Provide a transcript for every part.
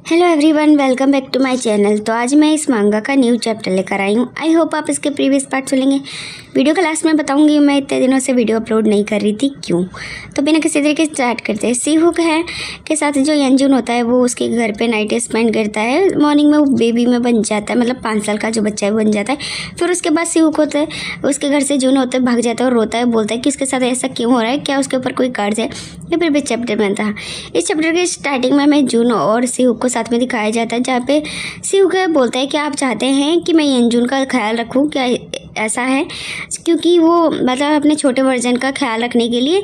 Hello everyone, welcome back to my channel. तो आज मैं इस मांगा का न्यू चैप्टर लेकर आई हूँ। आई होप आप इसके प्रीवियस पार्ट सुनेंगे। वीडियो के लास्ट में बताऊंगी मैं इतने दिनों से वीडियो अपलोड नहीं कर रही थी क्यों। तो बिना किसी तरीके से स्टार्ट करते हैं। सीहुक है के साथ जो यंजुन होता है वो उसके घर पे नाइट स्पेंड करता है। मॉर्निंग में वो बेबी में बन जाता है, मतलब 5 साल का जो बच्चा है वो बन जाता है। फिर उसके बाद सीहुक होता है, उसके घर से जून होता है, भाग जाता है और रोता है, बोलता है कि उसके साथ ऐसा क्यों हो रहा है, क्या उसके ऊपर कोई कर्ज है। ये फिर भी चैप्टर में था। इस चैप्टर के स्टार्टिंग में हमें जून और सीहुक को साथ में दिखाया जाता है, जहाँ पे सीहुक बोलता है कि आप चाहते हैं कि मैं यंजुन का ख्याल रखूं, क्या ऐसा है। क्योंकि वो मतलब अपने छोटे वर्जन का ख्याल रखने के लिए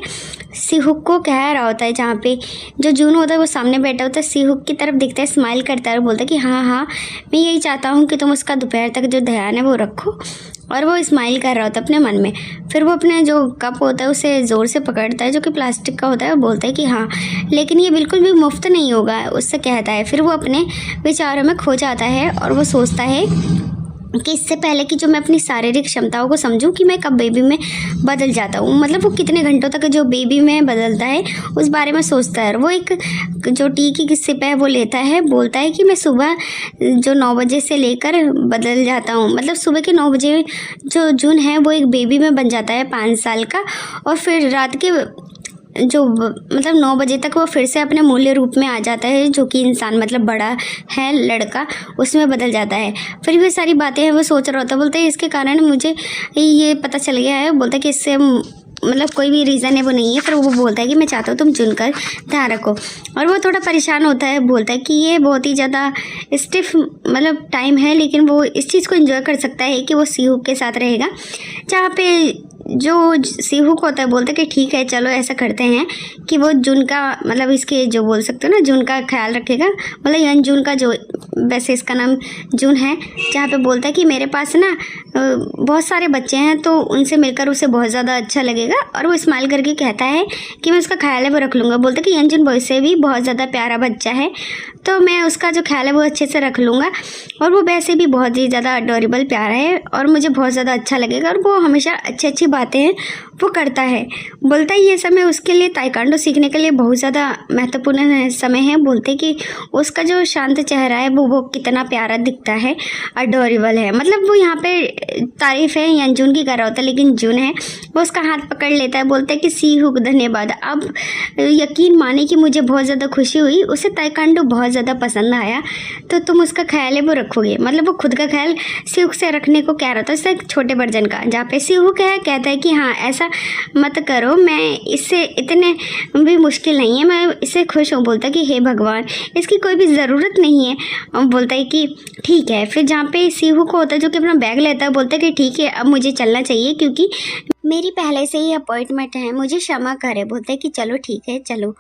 सीहुक को कह रहा होता है। जहाँ पे जो जून होता है वो सामने बैठा होता है, सीहुक की तरफ देखता है, स्माइल करता है और बोलता है कि हाँ हाँ मैं यही चाहता हूँ कि तुम उसका दोपहर तक जो ध्यान है वो रखो। और वो स्माइल कर रहा होता है अपने मन में। फिर वो अपने जो कप होता है उसे ज़ोर से पकड़ता है, जो कि प्लास्टिक का होता है, और बोलता है कि हाँ लेकिन ये बिल्कुल भी मुफ्त नहीं होगा, उससे कहता है। फिर वो अपने विचारों में खो जाता है और वो सोचता है कि इससे पहले कि जो मैं अपनी शारीरिक क्षमताओं को समझूं कि मैं कब बेबी में बदल जाता हूँ, मतलब वो कितने घंटों तक जो बेबी में बदलता है उस बारे में सोचता है। वो एक जो टी की सिप है वो लेता है, बोलता है कि मैं सुबह जो 9 बजे से लेकर बदल जाता हूँ, मतलब सुबह के 9 बजे जो जून है वो एक बेबी में बन जाता है 5 साल का। और फिर रात के जो मतलब 9 बजे तक वो फिर से अपने मूल्य रूप में आ जाता है, जो कि इंसान मतलब बड़ा है लड़का, उसमें बदल जाता है। फिर भी सारी बातें हैं वो सोच रहा होता है। बोलते हैं इसके कारण मुझे ये पता चल गया है, बोलता है कि इससे मतलब कोई भी रीज़न है वो नहीं है। फिर वो बोलता है कि मैं चाहता हूँ तुम चुनकर ध्यान रखो। और वो थोड़ा परेशान होता है, बोलता है कि ये बहुत ही ज़्यादा स्टिफ मतलब टाइम है, लेकिन वो इस चीज़ को एंजॉय कर सकता है कि वो सीहुक के साथ रहेगा। जहाँ पे जो सीहुक होता है बोलता है कि ठीक है चलो ऐसा करते हैं कि वो जून का मतलब इसके जो बोल सकते हो ना जून का ख्याल रखेगा, मतलब यंजुन का जो वैसे इसका नाम जून है। जहाँ पे बोलता है कि मेरे पास ना बहुत सारे बच्चे हैं तो उनसे मिलकर उसे बहुत ज़्यादा अच्छा लगेगा। और वो स्माइल करके कहता है कि मैं उसका ख्याल है वो रख लूँगा। बोलता है कि यंजुन वैसे भी बहुत ज़्यादा प्यारा बच्चा है तो मैं उसका जो ख्याल है वो अच्छे से रख लूँगा। और वो वैसे भी बहुत ही ज़्यादा अडोरेबल प्यारा है और मुझे बहुत ज़्यादा अच्छा लगेगा। और वो हमेशा अच्छी अच्छी बातें हैं वो करता है। बोलता है ये समय उसके लिए ताइक्वांडो सीखने के लिए बहुत ज़्यादा महत्वपूर्ण समय है। बोलते कि उसका जो शांत चेहरा है वो कितना प्यारा दिखता है, अडोरेबल है। मतलब वो यहाँ पे तारीफ़ है यंजुन की कर रहा होता है, लेकिन जून है वो उसका हाथ पकड़ लेता है। बोलता है कि सीहुक धन्यवाद, अब यकीन माने कि मुझे बहुत ज़्यादा खुशी हुई, उसे ताइक्वांडो बहुत ज़्यादा पसंद आया तो तुम उसका ख्याल है वो रखोगे। मतलब वो खुद का ख्याल सीहुक से रखने को कह रहा था, उससे एक छोटे वर्जन का। जहाँ पे सीहुक है कहता है कि हाँ ऐसा मत करो, मैं इससे इतने भी मुश्किल नहीं है, मैं इससे खुश हूँ। बोलता है कि हे भगवान इसकी कोई भी ज़रूरत नहीं है। और बोलता है कि ठीक है। फिर जहाँ पे सीहुक होता है जो कि अपना बैग लेता है, बोलता है कि ठीक है अब मुझे चलना चाहिए क्योंकि मेरी पहले से ही अपॉइंटमेंट है, मुझे क्षमा करे। बोलते हैं कि चलो ठीक है चलो।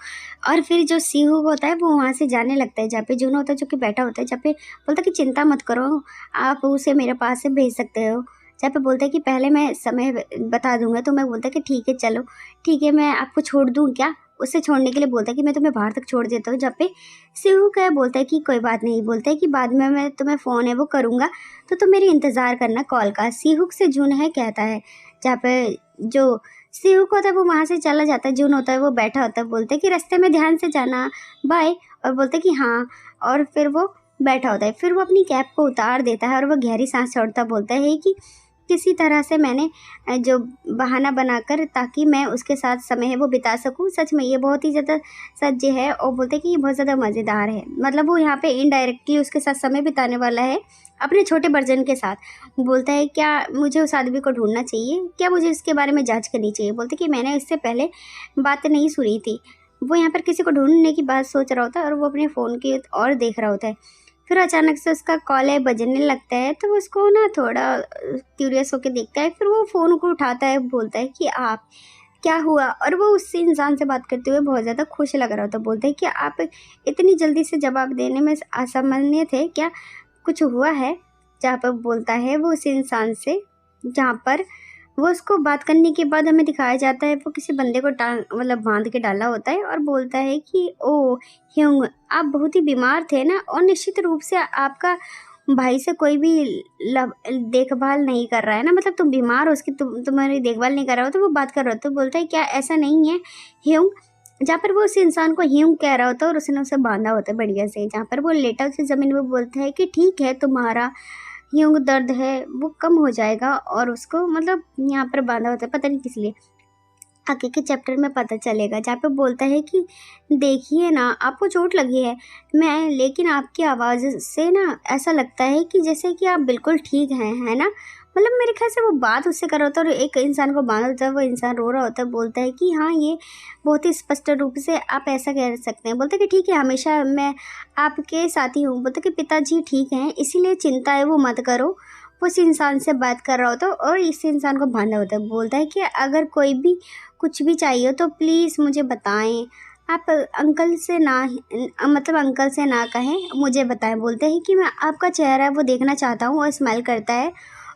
और फिर जो सीहुक होता है वो वहाँ से जाने लगता है, जहाँ पे जून होता है जो कि बैठा होता है। जहाँ पे बोलता है कि चिंता मत करो, आप उसे मेरे पास से भेज सकते हो। जहाँ पे बोलता है कि पहले मैं समय बता दूंगा। तो मैं बोलता है कि ठीक है चलो ठीक है, मैं आपको छोड़ दूँ क्या। उसे छोड़ने के लिए बोलता है कि मैं तुम्हें बाहर तक छोड़ देता हूँ। जहाँ पे सीहुक बोलता है कि कोई बात नहीं। बोलता है कि बाद में मैं तुम्हें फ़ोन है वो करूँगा तो तुम मेरी इंतज़ार करना कॉल का। सीहुक से जून कहता है। जहाँ पे जो सीहुक होता है वो वहाँ से चला जाता है, जून होता है वो बैठा होता है। बोलते हैं कि रास्ते में ध्यान से जाना, बाय। और बोलते हैं कि हाँ। और फिर वो बैठा होता है। फिर वो अपनी कैप को उतार देता है और वो गहरी सांस छोड़ता बोलता है कि किसी तरह से मैंने जो बहाना बनाकर ताकि मैं उसके साथ समय है वो बिता सकूं। सच में ये बहुत ही ज़्यादा सच है। और बोलते हैं कि ये बहुत ज़्यादा मज़ेदार है, मतलब वो यहाँ पे इनडायरेक्टली उसके साथ समय बिताने वाला है अपने छोटे वर्जन के साथ। बोलता है क्या मुझे उस आदमी को ढूंढना चाहिए, क्या मुझे इसके बारे में जांच करनी चाहिए। बोलते कि मैंने इससे पहले बात नहीं सुनी थी। वो यहाँ पर किसी को ढूंढने की बात सोच रहा होता है और वो अपने फ़ोन की और देख रहा होता है। फिर अचानक से उसका कॉल बजने लगता है तो उसको ना थोड़ा क्यूरियस होकर देखता है। फिर वो फ़ोन को उठाता है, बोलता है कि आप क्या हुआ। और वो उस इंसान से बात करते हुए बहुत ज़्यादा खुश लग रहा होता है। बोलते हैं कि आप इतनी जल्दी से जवाब देने में असामान्य थे, क्या कुछ हुआ है। जहाँ पर बोलता है वो उस इंसान से, जहाँ पर वो उसको बात करने के बाद हमें दिखाया जाता है वो किसी बंदे को टांग मतलब बांध के डाला होता है। और बोलता है कि ओ ह्यूंग आप बहुत ही बीमार थे ना, और निश्चित रूप से आपका भाई से कोई भी देखभाल नहीं कर रहा है ना, मतलब तुम बीमार हो उसकी तुम्हारी देखभाल नहीं कर रहा हो। तो वो बात कर रहा हो तो बोलता है क्या ऐसा नहीं है ह्यूंग, जहाँ पर वो उस इंसान को ह्यूंग कह रहा होता है और उसने उसे बांधा होता है बढ़िया से। जहाँ पर वो लेटा उसे ज़मीन में बोलता है कि ठीक है, तुम्हारा ह्यूंग दर्द है वो कम हो जाएगा, और उसको मतलब यहाँ पर बांधा होता है, पता नहीं किस लिए। आगे के चैप्टर में पता चलेगा। जहाँ पे बोलता है कि देखिए ना, आपको चोट लगी है मैं, लेकिन आपकी आवाज़ से ना ऐसा लगता है कि जैसे कि आप बिल्कुल ठीक हैं, है ना। मतलब मेरे ख्याल से वो बात उससे कर रहा होता है और एक इंसान को बांधा होता है, वो इंसान रो रहा होता है, बोलता है कि हाँ, ये बहुत ही स्पष्ट रूप से आप ऐसा कह सकते हैं। बोलते हैं कि ठीक है, हमेशा मैं आपके साथ ही हूँ। बोलते हैं कि पिताजी ठीक हैं, इसीलिए चिंता है वो मत करो। वो उस इंसान से बात कर रहा होता है और इस इंसान को बांधा होता है। बोलता है कि अगर कोई भी कुछ भी चाहिए तो प्लीज़ मुझे बताएं, आप अंकल से ना मतलब अंकल से ना कहें, मुझे बताएं। बोलते हैं कि मैं आपका चेहरा है वो देखना चाहता हूँ, और स्माइल करता है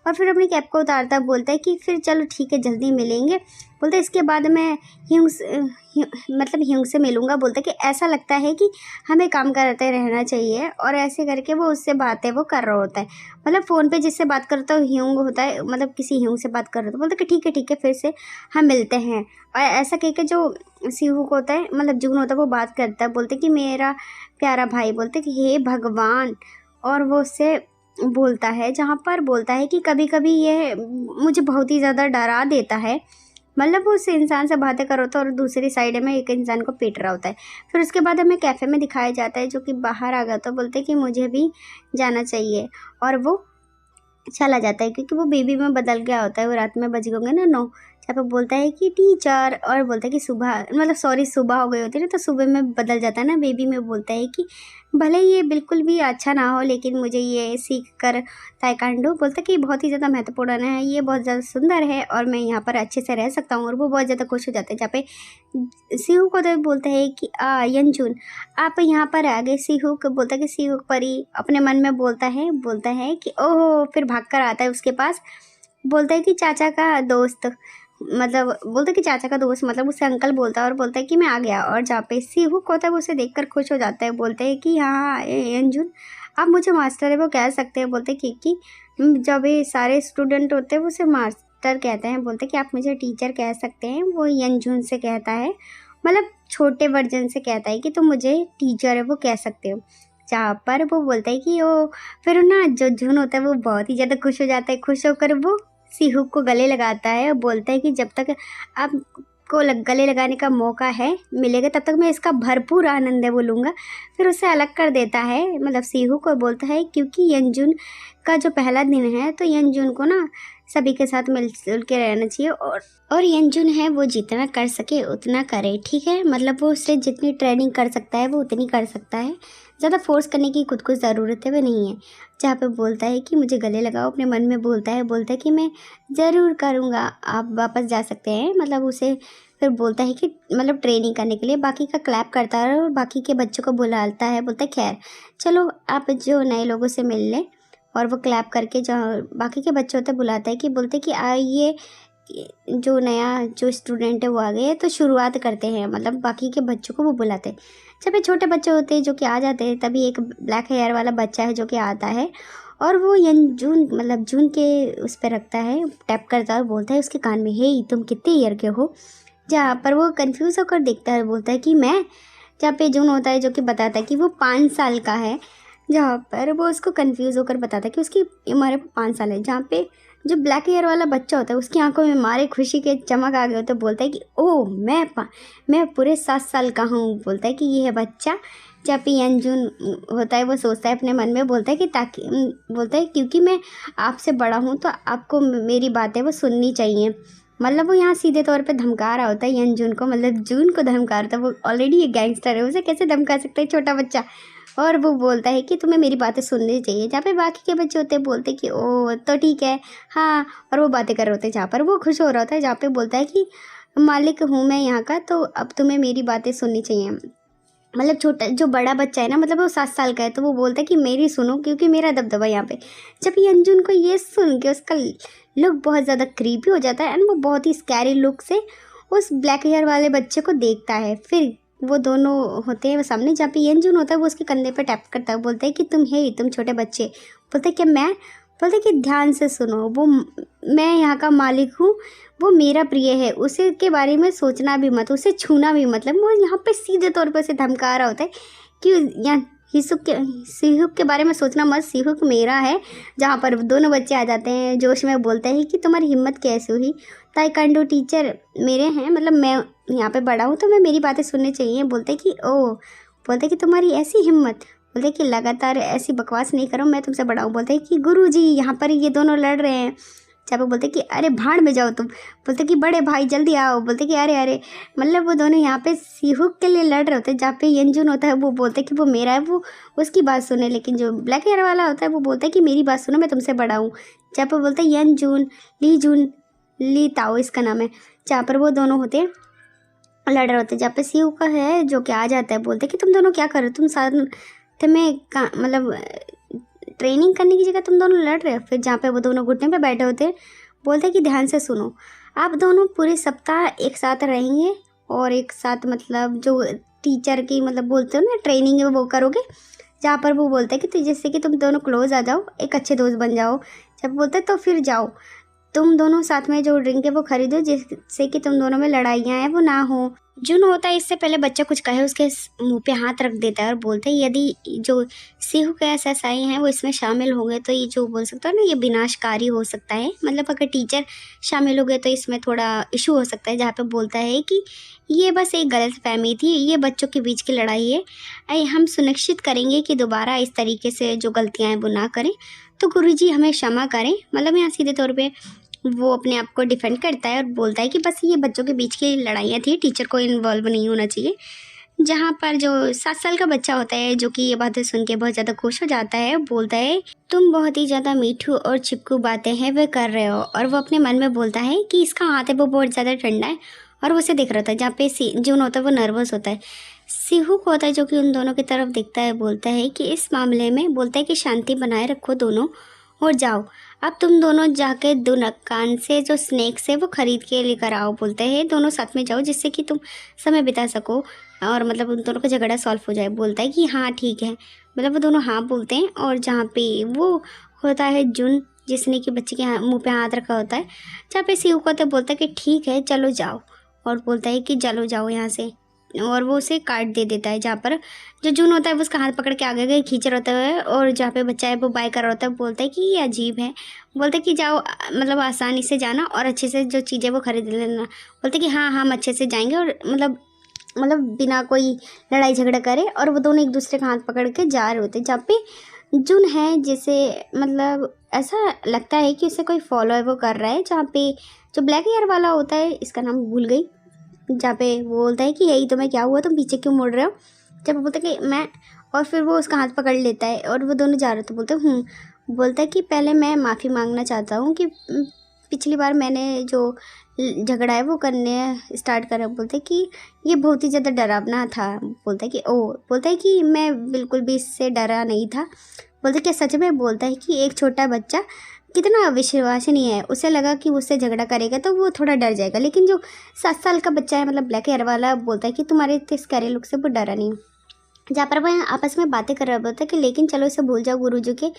और फिर अपनी कैप को उतारता है। बोलता है कि फिर चलो ठीक है, जल्दी मिलेंगे। बोलते है इसके बाद मैं ह्यूंग से मिलूँगा। बोलता है कि ऐसा लगता है कि हमें काम करते रहना चाहिए, और ऐसे करके वो उससे बातें वो कर रहा होता है। मतलब फ़ोन पे जिससे बात करता है ह्यूंग होता है, मतलब किसी ह्यूंग से बात कर रहा था। बोलता है कि ठीक है, फिर से हम मिलते हैं। और ऐसा कह के जो सीहूक होता है, मतलब जून होता है, वो बात करता है। बोलते कि मेरा प्यारा भाई, बोलते कि हे भगवान, और वो उससे बोलता है। जहाँ पर बोलता है कि कभी कभी ये मुझे बहुत ही ज़्यादा डरा देता है। मतलब वो उस इंसान से बातें कर होता है और दूसरी साइड में एक इंसान को पीट रहा होता है। फिर उसके बाद हमें कैफ़े में दिखाया जाता है, जो कि बाहर आ गया। तो बोलते हैं कि मुझे भी जाना चाहिए, और वो चला जाता है क्योंकि वो बेबी में बदल गया होता है। वो रात में बज गए होंगे ना 9, जहाँ पे बोलता है कि टीचर, और बोलता है कि सुबह, मतलब सॉरी, सुबह हो गई होती है ना, तो सुबह में बदल जाता है ना बेबी में। बोलता है कि भले ये बिल्कुल भी अच्छा ना हो, लेकिन मुझे ये सीख कर ताइक्वांडो, बोलता है कि बहुत ही ज़्यादा महत्वपूर्ण है, ये बहुत ज़्यादा सुंदर है और मैं यहाँ पर अच्छे से रह सकता हूँ। और वो बहुत ज़्यादा खुश हो जाता है। जहाँ पे सीहू को तो बोलता है कि यंजुन, आप यहाँ पर आ गए। सीहू को बोलता है कि सीहू परी अपने मन में बोलता है कि ओहो, फिर भाग कर आता है उसके पास। बोलता है कि चाचा का दोस्त, मतलब बोलता है कि चाचा का दोस्त, मतलब उससे अंकल बोलता है, और बोलता है कि मैं आ गया। और जहाँ पे सीहूक होता है वो उसे देखकर खुश हो जाता है। बोलते हैं कि हाँ अंजुन, आप मुझे मास्टर है वो कह सकते हैं। बोलते हैं कि जब ये सारे स्टूडेंट होते हैं वो उसे मास्टर कहते हैं। बोलते हैं कि आप मुझे टीचर कह सकते हैं। वो यंजुन से कहता है, मतलब छोटे वर्जन से कहता है कि तुम मुझे टीचर है वो कह सकते हो। जहाँ पर वो बोलता है कि वो फिर ना जो जून होता है वो बहुत ही ज़्यादा खुश हो जाता है। खुश होकर वो सीहूक को गले लगाता है और बोलता है कि जब तक आपको गले लगाने का मौका है मिलेगा, तब तक मैं इसका भरपूर आनंद है वो लूँगा। फिर उसे अलग कर देता है, मतलब सीहूक को बोलता है क्योंकि यंजुन का जो पहला दिन है, तो यंजुन को ना सभी के साथ मिलजुल के रहना चाहिए, और यंजुन है वो जितना कर सके उतना करे, ठीक है। मतलब वो उससे जितनी ट्रेनिंग कर सकता है वो उतनी कर सकता है, ज़्यादा फोर्स करने की खुद को ज़रूरत है वो नहीं है। जहाँ पे बोलता है कि मुझे गले लगाओ, अपने मन में बोलता है कि मैं ज़रूर करूँगा, आप वापस जा सकते हैं। मतलब उसे फिर बोलता है कि मतलब ट्रेनिंग करने के लिए बाकी का क्लैप करता है और बाकी के बच्चों को बुलाता है। बोलता है खैर चलो आप जो नए लोगों से मिल लें, और वो क्लैप करके जो बाकी के बच्चे होते बुलाता है कि बोलते कि आइए जो नया जो स्टूडेंट है वो आ गए हैं, तो शुरुआत करते हैं। मतलब बाकी के बच्चों को वो बुलाते हैं। जब ये छोटे बच्चे होते हैं जो कि आ जाते हैं, तभी एक ब्लैक हेयर वाला बच्चा है जो कि आता है, और वो जून, मतलब जून के उस पर रखता है, टैप करता है और बोलता है उसके कान में, हे तुम कितने ईयर के हो। जहाँ पर वो कंफ्यूज होकर देखता है, बोलता है कि मैं। जहाँ पे जून होता है जो कि बताता है कि वो 5 साल का है। जहाँ पर वो उसको कंफ्यूज होकर बताता है कि उसकी उम्र 5 साल है। जहाँ पे जो ब्लैक हेयर वाला बच्चा होता है उसकी आंखों में मारे खुशी के चमक आ गए होते, बोलता है कि ओह मैं पूरे 7 साल का हूँ। बोलता है कि ये है बच्चा। जब भी यंजुन होता है वो सोचता है अपने मन में, बोलता है कि बोलता है क्योंकि मैं आपसे बड़ा हूँ तो आपको मेरी बातें वो सुननी चाहिए। मतलब वो यहाँ सीधे तौर पे धमका रहा होता है यंजुन को, मतलब जून को धमका रहा था। वो ऑलरेडी एक गैंगस्टर है, उसे कैसे धमका सकता है छोटा बच्चा। और वो बोलता है कि तुम्हें मेरी बातें सुननी चाहिए। जहाँ पे बाकी के बच्चे होते हैं बोलते कि ओ तो ठीक है, हाँ। और वो बातें कर रहे होते हैं, जहाँ पर वो खुश हो रहा होता है। जहाँ पे बोलता है कि मालिक हूँ मैं यहाँ का, तो अब तुम्हें मेरी बातें सुननी चाहिए। मतलब छोटा जो बड़ा बच्चा है ना, मतलब वो 7 साल का है, तो वो बोलता है कि मेरी सुनो क्योंकि मेरा दबदबा यहाँ पे। जब ये अंजुन को ये सुन के उसका लुक बहुत ज़्यादा क्रीपी हो जाता है, एंड वो बहुत ही स्कैरी लुक से उस ब्लैक हेयर वाले बच्चे को देखता है। फिर वो दोनों होते हैं वो सामने। जहाँ पे यंजुन होता है वो उसके कंधे पे टैप करता है, बोलता है कि तुम छोटे बच्चे। बोलता है कि मैं। बोलते कि ध्यान से सुनो, वो मैं यहाँ का मालिक हूँ, वो मेरा प्रिय है, उसे के बारे में सोचना भी मत, उसे छूना भी मतलब। वो यहाँ पे सीधे तौर पे उसे धमका रहा होता है कि यहाँ सिहुक के बारे में सोचना मत, सिहुक मेरा है। जहाँ पर दोनों बच्चे आ जाते हैं जोश में, बोलते हैं कि तुम्हारी हिम्मत कैसे हुई, ताइक्वांडो टीचर मेरे हैं, मतलब मैं यहाँ पे बड़ा हूँ तो मैं मेरी बातें सुननी चाहिए। बोलते कि ओ, बोलते कि तुम्हारी ऐसी हिम्मत, बोलते कि लगातार ऐसी बकवास नहीं करो, मैं तुमसे बड़ा हूँ। बोलते कि गुरुजी यहाँ पर ये दोनों लड़ रहे हैं। चापा बोलते कि अरे भाड़ में जाओ तुम। बोलते कि बड़े भाई जल्दी आओ। बोलते कि अरे अरे, मतलब वो दोनों यहाँ पे सिहुक के लिए लड़ रहे होते हैं। जहाँ पे यंजुन होता है वो बोलते कि वो मेरा है, वो उसकी बात सुने, लेकिन जो ब्लैक हेयर वाला होता है वो बोलता है कि मेरी बात सुनो, मैं तुमसे बड़ा हूँ। जहाँ पर बोलते हैं यंजुन, ली ताओ इसका नाम है। जहाँ पर वो दोनों होते हैं लड़ रहे होते हैं। जहाँ पे सीयू का है जो कि आ जाता है, बोलते कि तुम दोनों क्या कर रहे हो, तुम साथ में मतलब ट्रेनिंग करने की जगह तुम दोनों लड़ रहे हो। फिर जहाँ पे वो दोनों घुटने पे बैठे होते हैं, बोलते कि ध्यान से सुनो, आप दोनों पूरे सप्ताह एक साथ रहेंगे और एक साथ मतलब जो टीचर की मतलब बोलते हो ना ट्रेनिंग है वो करोगे। जहाँ पर वो बोलते हैं कि जिससे कि तुम दोनों क्लोज आ जाओ, एक अच्छे दोस्त बन जाओ। जब बोलते तो फिर जाओ तुम दोनों साथ में जो ड्रिंक है वो खरीदो, जिससे कि तुम दोनों में लड़ाइयाँ हैं वो ना हो। जुन होता है इससे पहले बच्चा कुछ कहे उसके मुंह पे हाथ रख देता है और बोलते हैं यदि जो सिहू के एसएसआई हैं वो इसमें शामिल हो गए तो ये जो बोल सकता है ना ये विनाशकारी हो सकता है। मतलब अगर टीचर शामिल हो गए तो इसमें थोड़ा इशू हो सकता है। जहाँ पे बोलता है कि ये बस एक गलत फहमी थी, ये बच्चों के बीच की लड़ाई है, हम सुनिश्चित करेंगे कि दोबारा इस तरीके से जो गलतियाँ हैं वो ना करें, तो गुरुजी हमें क्षमा करें। मतलब यहाँ सीधे तौर पे वो अपने आप को डिफेंड करता है और बोलता है कि बस ये बच्चों के बीच की लड़ाइयाँ थी, टीचर को इन्वॉल्व नहीं होना चाहिए। जहाँ पर जो 7 साल का बच्चा होता है जो कि ये बातें सुन के बहुत ज़्यादा खुश हो जाता है, बोलता है तुम बहुत ही ज़्यादा मीठू और चिपकू बातें हैं वे कर रहे हो। और वो अपने मन में बोलता है कि इसका हाथ है वो बहुत ज़्यादा ठंडा है और वो उसे देख रहा था। जहाँ पे जून होता है वो नर्वस होता है। सिहुक होता है जो कि उन दोनों की तरफ देखता है, बोलता है कि इस मामले में बोलता है कि शांति बनाए रखो दोनों और जाओ, अब तुम दोनों जाके दुनक्कान से जो स्नैक्स है वो खरीद के लेकर आओ। बोलते हैं दोनों साथ में जाओ जिससे कि तुम समय बिता सको और मतलब उन दोनों का झगड़ा सॉल्व हो जाए। बोलता है कि हाँ ठीक है, मतलब वो दोनों हाँ बोलते हैं। और जहाँ पे वो होता है जुन जिसने कि बच्चे के मुंह पे हाथ रखा होता है, जहाँ पे सीयू को बोलता है कि ठीक है चलो जाओ, और बोलता है कि चलो जाओ यहाँ से, और वो उसे काट दे देता है। जहाँ पर जो जून होता है वो उसका हाथ पकड़ के आगे गए खींच रहा होता है और जहाँ पे बच्चा है वो बाय कर रहा होता है। बोलता है कि ये अजीब है। बोलते कि जाओ मतलब आसानी से जाना और अच्छे से जो चीज़ें वो खरीद लेना। बोलते कि हाँ हम अच्छे से जाएंगे और मतलब बिना कोई लड़ाई झगड़ा करे। और वो दोनों एक दूसरे का हाथ पकड़ के जा रहे होते हैं। जहाँ पे जून है जिसे मतलब ऐसा लगता है कि उसे कोई फॉलो है वो कर रहा है। जहाँ पे जो ब्लैक हेयर वाला होता है, इसका नाम भूल गई, जहाँ पे वो बोलता है कि यही तुम्हें क्या हुआ, तुम पीछे क्यों मुड़ रहे हो। जब वो बोलता है कि मैं, और फिर वो उसका हाथ पकड़ लेता है और वो दोनों जा रहे तो बोलते बोलता है कि पहले मैं माफ़ी मांगना चाहता हूँ कि पिछली बार मैंने जो झगड़ा है वो करने स्टार्ट करा। बोलते कि ये बहुत ही ज़्यादा डरावना था। बोलता है कि ओ, बोलता है कि मैं बिल्कुल भी इससे डरा नहीं था। बोलते क्या सच में। बोलता है कि एक छोटा बच्चा कितना अविश्वसनीय है, उसे लगा कि उससे झगड़ा करेगा तो वो थोड़ा डर जाएगा, लेकिन जो 7 साल का बच्चा है मतलब ब्लैक हेयर वाला, बोलता है कि तुम्हारे इतने स्कैरी लुक से वो डरा नहीं। जहाँ पर वह आपस में बातें कर रहा होता है कि लेकिन चलो इसे भूल जाओ, गुरुजी के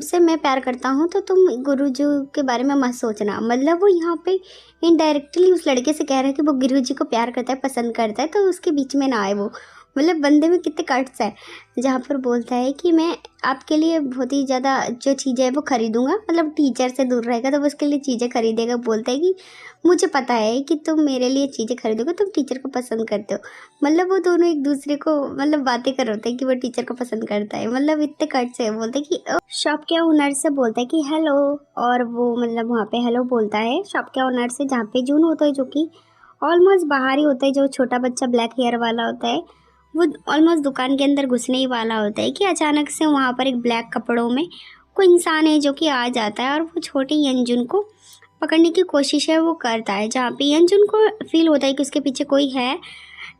से मैं प्यार करता हूँ तो तुम गुरुजी के बारे में मत सोचना। मतलब वो यहाँ पे इनडायरेक्टली उस लड़के से कह रहा है कि वो गुरुजी को प्यार करता है, पसंद करता है, तो उसके बीच में ना आए वो। मतलब बंदे में कितने कट्स है। जहाँ पर बोलता है कि मैं आपके लिए बहुत ही ज़्यादा जो चीज़ें है वो खरीदूंगा, मतलब टीचर से दूर रहेगा तो वो उसके लिए चीज़ें खरीदेगा। बोलता है कि मुझे पता है कि तुम मेरे लिए चीज़ें खरीदोगे, तुम टीचर को पसंद करते हो। मतलब वो दोनों एक दूसरे को मतलब बातें कर रहे होते हैं कि वो टीचर को पसंद करता है। मतलब इतने कट्स है। बोलते कि शॉप के ओनर से बोलता है कि हेलो, और वो मतलब वहाँ पे हेलो बोलता है शॉप के ओनर से। जहाँ पे जून होता है जो कि ऑलमोस्ट बाहर ही होता है, जो छोटा बच्चा ब्लैक हेयर वाला होता है वो ऑलमोस्ट दुकान के अंदर घुसने ही वाला होता है कि अचानक से वहाँ पर एक ब्लैक कपड़ों में कोई इंसान है जो कि आ जाता है और वो छोटे यंजुन को पकड़ने की कोशिश है वो करता है। जहाँ पे यंजुन को फील होता है कि उसके पीछे कोई है।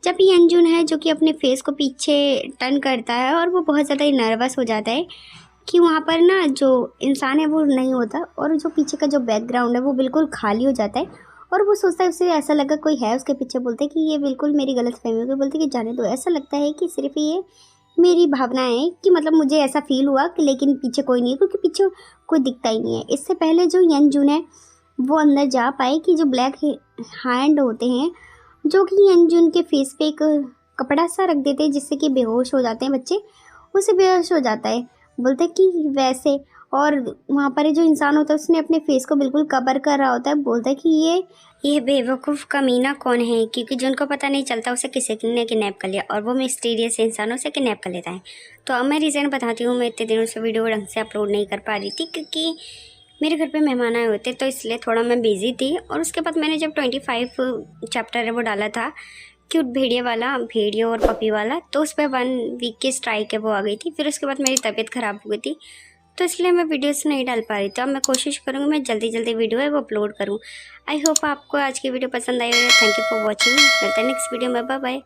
जब यंजुन है जो कि अपने फेस को पीछे टर्न करता है और वो बहुत ज़्यादा ही नर्वस हो जाता है कि वहाँ पर ना जो इंसान है वो नहीं होता और जो पीछे का जो बैकग्राउंड है वो बिल्कुल खाली हो जाता है। और वो सोचता है, उसे ऐसा लगा कोई है उसके पीछे। बोलते कि ये बिल्कुल मेरी गलत फहमी हो गई। बोलते कि जाने दो, ऐसा लगता है कि सिर्फ ये मेरी भावना है कि मतलब मुझे ऐसा फील हुआ कि लेकिन पीछे कोई नहीं है, क्योंकि पीछे कोई दिखता ही नहीं है। इससे पहले जो यंजून है वो अंदर जा पाए कि जो ब्लैक हैंड होते हैं जो कि यंजून के फेस पे एक कपड़ा सा रख देते हैं जिससे कि बेहोश हो जाते हैं बच्चे, उससे बेहोश हो जाता है। बोलते हैं कि वैसे, और वहाँ पर जो इंसान होता है उसने अपने फेस को बिल्कुल कवर कर रहा होता है। बोलता है कि ये बेवकूफ़ कमीना कौन है, क्योंकि जिनको पता नहीं चलता उसे किसी ने किडनैप कर लिया और वो मिस्टीरियस इंसानों से किडनैप कर लेता है। तो अब मैं रीज़न बताती हूँ। मैं इतने दिनों से वीडियो ढंग से अपलोड नहीं कर पा रही थी क्योंकि मेरे घर पे मेहमान आए हुए थे, तो इसलिए थोड़ा मैं बिज़ी थी। और उसके बाद मैंने जब 25 चैप्टर है वो डाला था, क्यूट भेड़िए वाला, भेड़िए और पपी वाला, तो उस पर 1 वीक की स्ट्राइक है वो आ गई थी। फिर उसके बाद मेरी तबीयत ख़राब हो गई थी, तो इसलिए मैं वीडियोस नहीं डाल पा रही थी। अब मैं कोशिश करूँगी मैं जल्दी जल्दी वीडियो है वो अपलोड करूँ। आई होप आपको आज की वीडियो पसंद आई होगी। Thank you for watching. मिलते हैं नेक्स्ट वीडियो में। Bye bye.